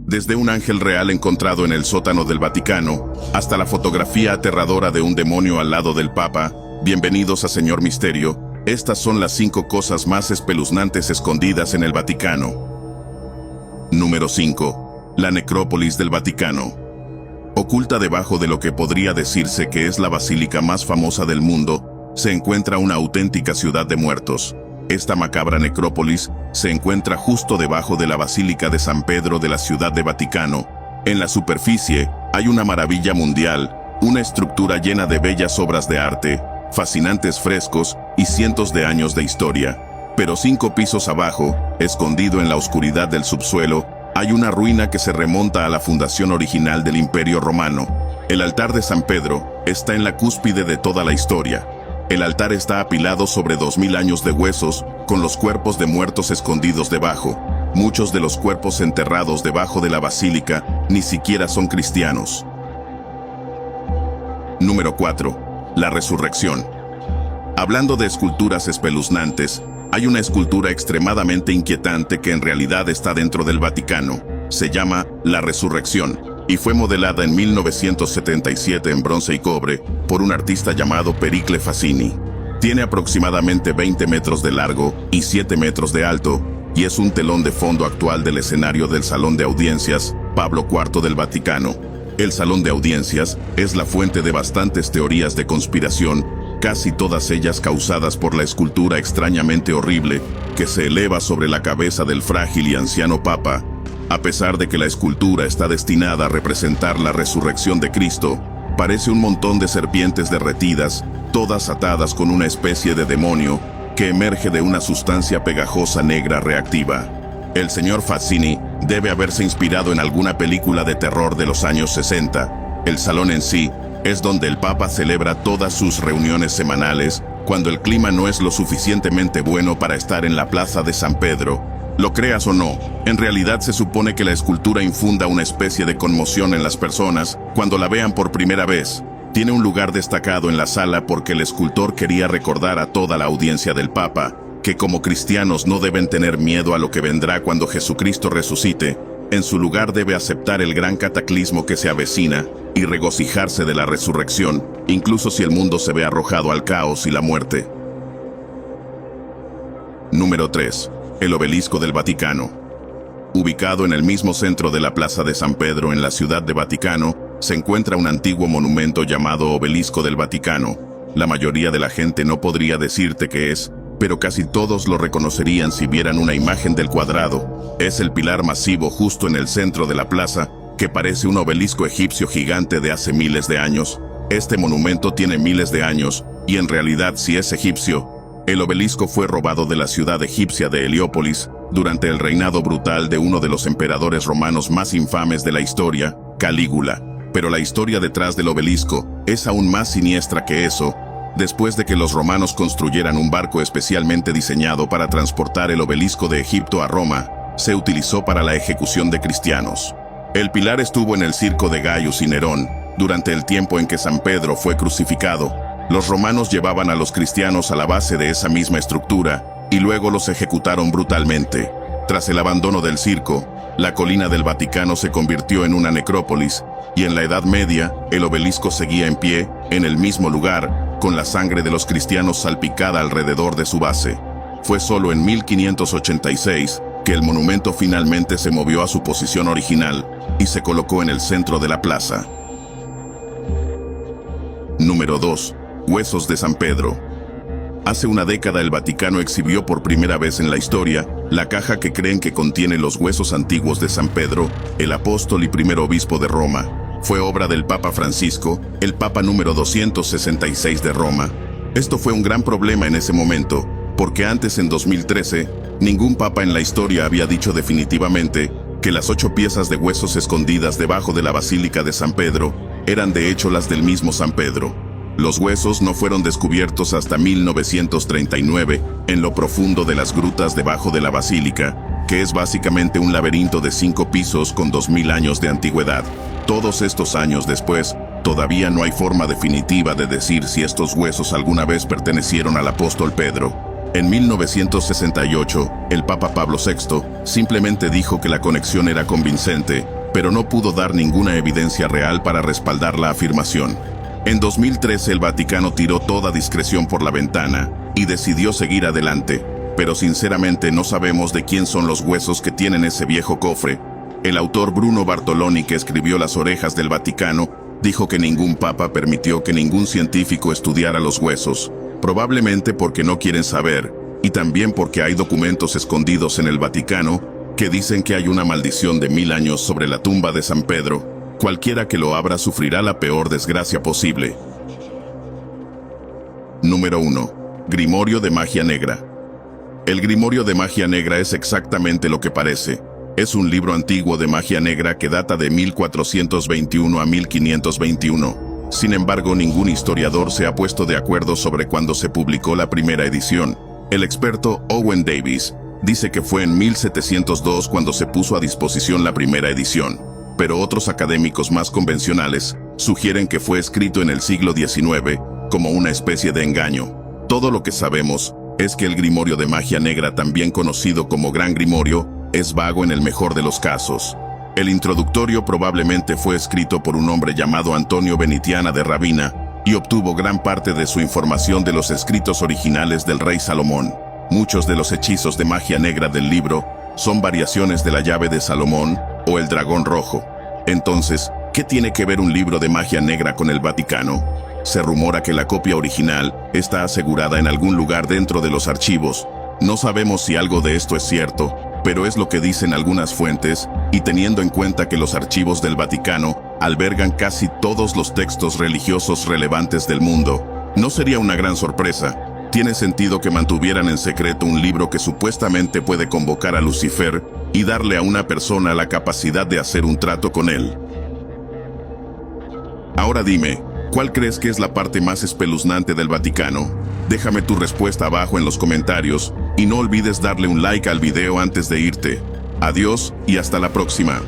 Desde un ángel real encontrado en el sótano del Vaticano, hasta la fotografía aterradora de un demonio al lado del Papa, bienvenidos a Señor Misterio, estas son las 5 cosas más espeluznantes escondidas en el Vaticano. Número 5. La necrópolis del Vaticano. Oculta debajo de lo que podría decirse que es la basílica más famosa del mundo, se encuentra una auténtica ciudad de muertos. Esta macabra necrópolis se encuentra justo debajo de la Basílica de San Pedro de la Ciudad de Vaticano. En la superficie hay una maravilla mundial, una estructura llena de bellas obras de arte, fascinantes frescos y cientos de años de historia. Pero 5 pisos abajo, escondido en la oscuridad del subsuelo, hay una ruina que se remonta a la fundación original del Imperio Romano. El altar de San Pedro está en la cúspide de toda la historia. El altar está apilado sobre 2000 años de huesos, con los cuerpos de muertos escondidos debajo. Muchos de los cuerpos enterrados debajo de la basílica ni siquiera son cristianos. Número 4. La resurrección. Hablando de esculturas espeluznantes, hay una escultura extremadamente inquietante que en realidad está dentro del Vaticano. Se llama La Resurrección, y fue modelada en 1977 en bronce y cobre por un artista llamado Pericle Fassini. Tiene aproximadamente 20 metros de largo y 7 metros de alto, y es un telón de fondo actual del escenario del Salón de Audiencias Pablo IV del Vaticano. El Salón de Audiencias es la fuente de bastantes teorías de conspiración, casi todas ellas causadas por la escultura extrañamente horrible que se eleva sobre la cabeza del frágil y anciano Papa. A pesar de que la escultura está destinada a representar la resurrección de Cristo, parece un montón de serpientes derretidas, todas atadas con una especie de demonio que emerge de una sustancia pegajosa negra reactiva. El señor Fassini debe haberse inspirado en alguna película de terror de los años 60. El salón en sí es donde el Papa celebra todas sus reuniones semanales, cuando el clima no es lo suficientemente bueno para estar en la plaza de San Pedro. Lo creas o no, en realidad se supone que la escultura infunda una especie de conmoción en las personas cuando la vean por primera vez. Tiene un lugar destacado en la sala porque el escultor quería recordar a toda la audiencia del Papa que como cristianos no deben tener miedo a lo que vendrá cuando Jesucristo resucite. En su lugar debe aceptar el gran cataclismo que se avecina y regocijarse de la resurrección, incluso si el mundo se ve arrojado al caos y la muerte. Número 3. El Obelisco del Vaticano. Ubicado en el mismo centro de la Plaza de San Pedro en la Ciudad de Vaticano, se encuentra un antiguo monumento llamado Obelisco del Vaticano. La mayoría de la gente no podría decirte qué es, pero casi todos lo reconocerían si vieran una imagen del cuadrado. Es el pilar masivo justo en el centro de la plaza, que parece un obelisco egipcio gigante de hace miles de años. Este monumento tiene miles de años, y en realidad si es egipcio, el obelisco fue robado de la ciudad egipcia de Heliópolis durante el reinado brutal de uno de los emperadores romanos más infames de la historia, Calígula. Pero la historia detrás del obelisco es aún más siniestra que eso. Después de que los romanos construyeran un barco especialmente diseñado para transportar el obelisco de Egipto a Roma, se utilizó para la ejecución de cristianos. El pilar estuvo en el circo de Gaius y Nerón durante el tiempo en que San Pedro fue crucificado. Los romanos llevaban a los cristianos a la base de esa misma estructura y luego los ejecutaron brutalmente. Tras el abandono del circo, la colina del Vaticano se convirtió en una necrópolis y en la Edad Media el obelisco seguía en pie en el mismo lugar, con la sangre de los cristianos salpicada alrededor de su base. Fue solo en 1586 que el monumento finalmente se movió a su posición original y se colocó en el centro de la plaza. Número 2. Huesos de San Pedro. Hace una década el Vaticano exhibió por primera vez en la historia la caja que creen que contiene los huesos antiguos de San Pedro, el apóstol y primer obispo de Roma. Fue obra del Papa Francisco, el Papa número 266 de Roma. Esto fue un gran problema en ese momento, porque antes en 2013, ningún papa en la historia había dicho definitivamente que las 8 piezas de huesos escondidas debajo de la Basílica de San Pedro eran de hecho las del mismo San Pedro. Los huesos no fueron descubiertos hasta 1939 en lo profundo de las grutas debajo de la basílica, que es básicamente un laberinto de 5 pisos con 2000 años de antigüedad. Todos estos años después, todavía no hay forma definitiva de decir si estos huesos alguna vez pertenecieron al apóstol Pedro. En 1968, el Papa Pablo VI simplemente dijo que la conexión era convincente pero no pudo dar ninguna evidencia real para respaldar la afirmación. En 2013 el Vaticano tiró toda discreción por la ventana y decidió seguir adelante, pero sinceramente no sabemos de quién son los huesos que tienen ese viejo cofre. El autor Bruno Bartoloni, que escribió Las orejas del Vaticano, dijo que ningún papa permitió que ningún científico estudiara los huesos, probablemente porque no quieren saber, y también porque hay documentos escondidos en el Vaticano que dicen que hay una maldición de 1000 años sobre la tumba de San Pedro. Cualquiera que lo abra sufrirá la peor desgracia posible. Número 1. Grimorio de magia negra. El Grimorio de magia negra es exactamente lo que parece. Es un libro antiguo de magia negra que data de 1421 a 1521. Sin embargo, ningún historiador se ha puesto de acuerdo sobre cuándo se publicó la primera edición. El experto Owen Davies dice que fue en 1702 cuando se puso a disposición la primera edición, pero otros académicos más convencionales sugieren que fue escrito en el siglo XIX como una especie de engaño. Todo lo que sabemos es que el Grimorio de magia negra, también conocido como Gran Grimorio, es vago en el mejor de los casos. El introductorio probablemente fue escrito por un hombre llamado Antonio Benitiana de Ravenna y obtuvo gran parte de su información de los escritos originales del rey Salomón. Muchos de los hechizos de magia negra del libro son variaciones de la llave de Salomón o el dragón rojo. Entonces, ¿qué tiene que ver un libro de magia negra con el Vaticano? Se rumora que la copia original está asegurada en algún lugar dentro de los archivos. No sabemos si algo de esto es cierto, pero es lo que dicen algunas fuentes, y teniendo en cuenta que los archivos del Vaticano albergan casi todos los textos religiosos relevantes del mundo, no sería una gran sorpresa. Tiene sentido que mantuvieran en secreto un libro que supuestamente puede convocar a Lucifer y darle a una persona la capacidad de hacer un trato con él. Ahora dime, ¿cuál crees que es la parte más espeluznante del Vaticano? Déjame tu respuesta abajo en los comentarios y no olvides darle un like al video antes de irte. Adiós y hasta la próxima.